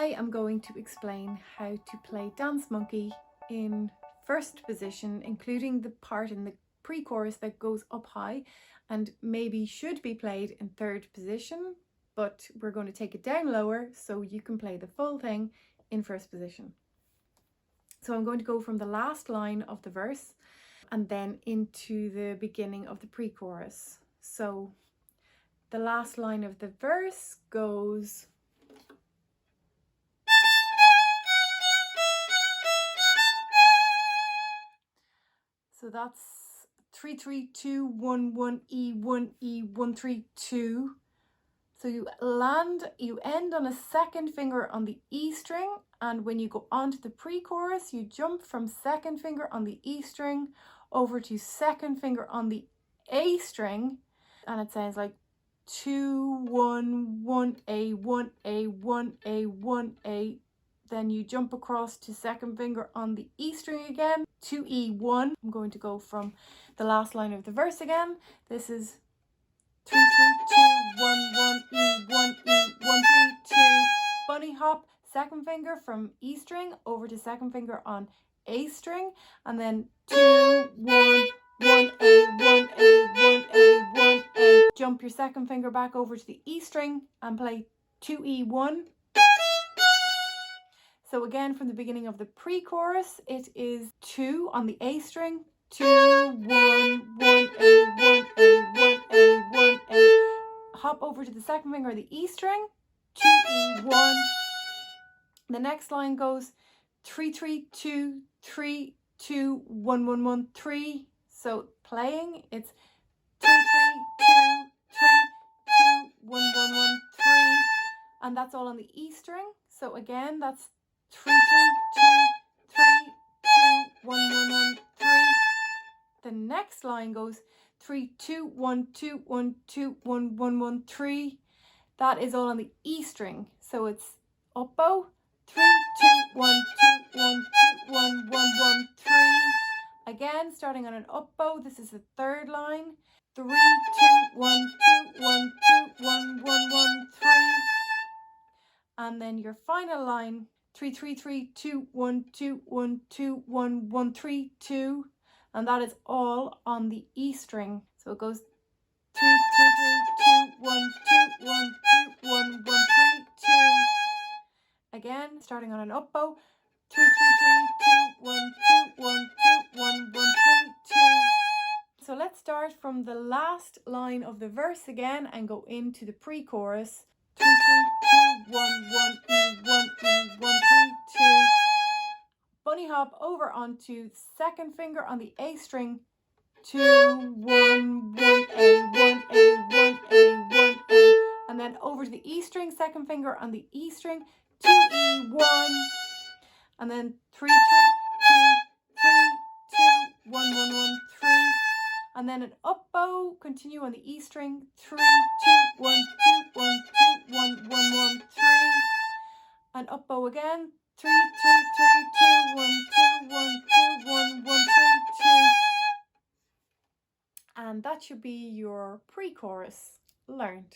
I am going to explain how to play Dance Monkey in first position, including the part in the pre-chorus that goes up high and maybe should be played in third position, but we're going to take it down lower so you can play the full thing in first position. So I'm going to go from the last line of the verse and then into the beginning of the pre-chorus. So the last line of the verse goes... So that's 3 3 2 1 1 E 1 E 1 3 2. So you end on a second finger on the E string, and when you go on to the pre-chorus, you jump from second finger on the E string over to second finger on the A string, and it sounds like 2 1 1 A 1 A 1 A 1 A. Then you jump across to second finger on the E string again, 2 E 1. I'm going to go from the last line of the verse again. This is 3 3 2 1 1 E 1 E 1 3 2. Bunny hop, second finger from E string over to second finger on A string, and then 2 1 1 A 1 A 1 A 1 A. Jump your second finger back over to the E string and play 2 E 1. So again, from the beginning of the pre-chorus, it is 2 on the A string, 2 1 1 A 1 A 1 A 1 A. Hop over to the second finger of the E string, 2 E 1. The next line goes 3 3 2 3 2 1 1 1 3. So playing, it's 3 3 2 3 2 1 1 1 3, and that's all on the E string. So again, that's 3 3 2 3 2 1 1 1 3. The next line goes 3 2 1 2 1 2 1 1 1 3. That is all on the E string. So it's up bow, 3 2 1 2 1 2 1 1 1 3. Again, starting on an up bow. This is the third line. 3 2 1 2 1 2 1 1 1 3. And then your final line, 3 3 3 2 1 2 1 2 1 1 3 2, and that is all on the E string. So it goes 3 3 3 2 1 2 1 2 1 1 3 2. Again, starting on an up bow, 3 3 3 2 1 2 1 2 1 1 3 2. So let's start from the last line of the verse again and go into the pre-chorus. 3 3 2 1 1 E 1 E 1 3 2. Bunny hop over onto second finger on the A string, 2 1 1 A 1 A 1 A 1 A, and then over to the E string, second finger on the E string, 2 E 1, and then 3 3 2 3 2 1 1 1 3, and then an up bow, continue on the E string, 3 2 1 2 1 2 1 1 1 3, an up bow again, 3 3 3 2 1 2 1 2 1 1 3 2. And that should be your pre-chorus learned.